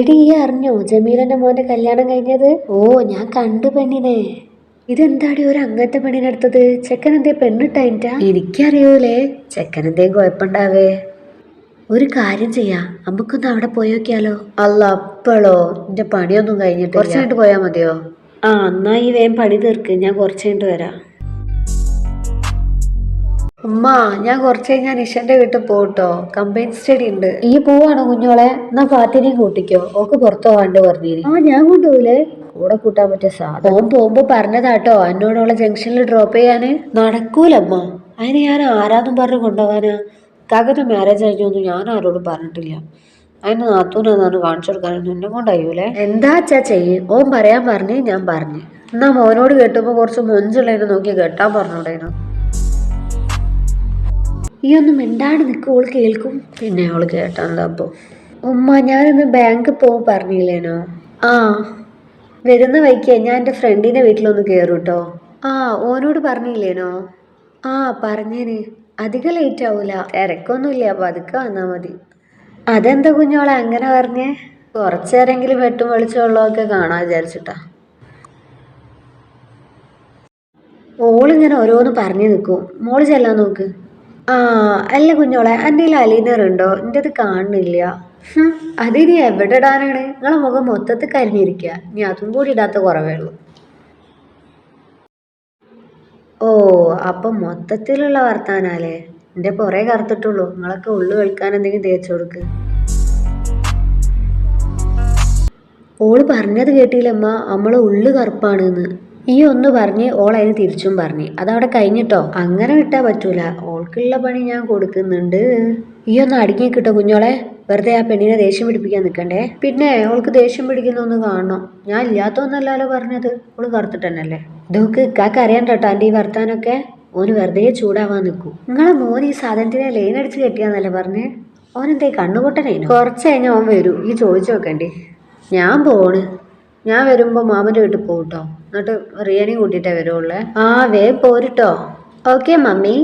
എടി ഈ അറിഞ്ഞോ ജമീലന്റെ മോന്റെ കല്യാണം കഴിഞ്ഞത്? ഓ ഞാൻ കണ്ടു പെണ്ണിനെ. ഇതെന്താടി ഒരു അങ്ങനത്തെ പെണ്ണിനെടുത്തത്? ചെക്കൻ എന്തേ പെണ്ണിട്ടായിട്ടാ? എനിക്കറിയൂലേ, ചെക്കൻ എന്തേ കുഴപ്പമുണ്ടാവേ. ഒരു കാര്യം ചെയ്യാ, നമുക്കൊന്ന് അവിടെ പോയോക്കിയാലോ? അല്ല അപ്പളോ? എന്റെ പണിയൊന്നും കഴിഞ്ഞിട്ട് കുറച്ച് കഴിഞ്ഞിട്ട് പോയാ മതിയോ? ആ എന്നാ ഈ വേഗം പണി തീർക്ക്, ഞാൻ കുറച്ച് കഴിഞ്ഞിട്ട് വരാം. ഉമ്മ ഞാൻ കുറച്ച് കഴിഞ്ഞാൽ നിഷന്റെ വീട്ടിൽ പോട്ടോ, കമ്പൈൻ സ്റ്റഡി ഉണ്ട്. ഈ പോവാണോ കുഞ്ഞോളെ? എന്നാ ഫാത്തിനെയും കൂട്ടിക്കോ, ഓക്ക് പുറത്തു പോവാണ്ട് പറഞ്ഞിരി. ആ ഞാൻ കൊണ്ടുപോയില്ലേ, കൂടെ കൂട്ടാൻ പറ്റിയ സാധനം. ഓൻ പോകുമ്പോ പറഞ്ഞതാട്ടോ എന്നോടുള്ള ജംഗ്ഷനിൽ ഡ്രോപ്പ് ചെയ്യാന്. നടക്കൂലമ്മ, അതിന് ഞാൻ ആരാന്നും പറഞ്ഞു കൊണ്ടുപോകാനാ? കാക്കന്റെ മാരേജ് കഴിഞ്ഞൊന്നും ഞാൻ ആരോടും പറഞ്ഞിട്ടില്ല. അതിന് നാത്തൂനെന്നാണ് കാണിച്ചു കൊടുക്കാനൊന്നും എന്നെ കൊണ്ടായൂലേ. എന്താ അച്ഛാ ചെയ്യും, ഓൻ പറയാൻ പറഞ്ഞ് ഞാൻ പറഞ്ഞു. എന്നാ മോനോട് കേട്ടുമ്പോ കുറച്ച് മൊഞ്ചുള്ളതിനെ നോക്കി കെട്ടാൻ പറഞ്ഞൂടേനു. ഈ ഒന്നും മിണ്ടാണ്ട് നിൽക്കും, ഓള് കേൾക്കും. പിന്നെ അവള് കേട്ടാ അപ്പൊ. ഉമ്മ ഞാനിന്ന് ബാങ്കിൽ പോകും പറഞ്ഞില്ലേനോ? ആ വരുന്ന വഴിക്ക് ഞാൻ എൻ്റെ ഫ്രണ്ടിന്റെ വീട്ടിലൊന്ന് കയറൂട്ടോ. ആ ഓനോട് പറഞ്ഞില്ലേനോ? ആ പറഞ്ഞേന്, അധികം ലേറ്റ് ആവൂല, തിരക്കൊന്നുമില്ല, പതുക്കെ വന്നാ മതി. അതെന്താ കുഞ്ഞോളെ അങ്ങനെ പറഞ്ഞേ? കുറച്ചേരെങ്കിലും വെട്ടും വെളിച്ചമുള്ളതൊക്കെ കാണാൻ വിചാരിച്ചിട്ടാ. ഓളിങ്ങനെ ഓരോന്ന് പറഞ്ഞു നിൽക്കും, മോള് ചെല്ലാൻ നോക്ക്. ആ അല്ല കുഞ്ഞോളെ, എൻ്റെ അലീനർ ഉണ്ടോ? എൻ്റെ അത് കാണുന്നില്ല. അതിനി എവിടെ ഇടാനാണ്? നിങ്ങളെ മുഖം മൊത്തത്തിൽ കരിഞ്ഞിരിക്കുക, ഇനി അതും കൂടി ഇടാത്ത കുറവേ ഉള്ളൂ. ഓ അപ്പം മൊത്തത്തിലുള്ള വർത്താനാലേ? എൻ്റെ പുറേ കറുത്തിട്ടുള്ളൂ, നിങ്ങളൊക്കെ ഉള്ളു കഴിക്കാൻ എന്തെങ്കിലും തേച്ചു കൊടുക്ക്. ഓള് പറഞ്ഞത് കേട്ടില്ലമ്മ, നമ്മള് ഉള്ളു കറുപ്പാണെന്ന്. ഈ ഒന്ന് പറഞ്ഞ് ഓളതിന് തിരിച്ചും പറഞ്ഞ്, അതവിടെ കഴിഞ്ഞിട്ടോ. അങ്ങനെ വിട്ടാ പറ്റൂല, ഓൾക്കുള്ള പണി ഞാൻ കൊടുക്കുന്നുണ്ട്. ഈ ഒന്ന് അടുങ്ങി കിട്ടോ കുഞ്ഞോളെ, വെറുതെ ആ പെണ്ണിനെ ദേഷ്യം പിടിപ്പിക്കാൻ നിൽക്കണ്ടേ. പിന്നെ ഓൾക്ക് ദേഷ്യം പിടിക്കുന്നൊന്ന് കാണണം. ഞാൻ ഇല്ലാത്തൊന്നല്ലല്ലോ പറഞ്ഞത്, ഓള് കറുത്തിട്ടന്നല്ലേ. ഇതൊക്കെ ഇക്കാക്ക് അറിയാൻ കേട്ടോ എൻ്റെ ഈ വർത്താനൊക്കെ. ഓന് വെറുതെ ചൂടാവാൻ നിൽക്കും. നിങ്ങളെ മോൻ ഈ സാധനത്തിനെ ലൈൻ അടിച്ച് കെട്ടിയാന്നല്ലേ പറഞ്ഞേ? ഓനെന്തേ കണ്ണുപൊട്ടനേനു? കുറച്ച് കഴിഞ്ഞാൽ ഓൻ വരൂ, ഈ ചോദിച്ചു നോക്കണ്ടേ. ഞാൻ പോണ്, ഞാൻ വരുമ്പോ മാമന്റെ വീട്ടിൽ പോകട്ടോ, എന്നിട്ട് റിയനെയും കൂട്ടിയിട്ടേ വരുള്ളേ. ആ വേ പോരിട്ടോ. Okay mummy.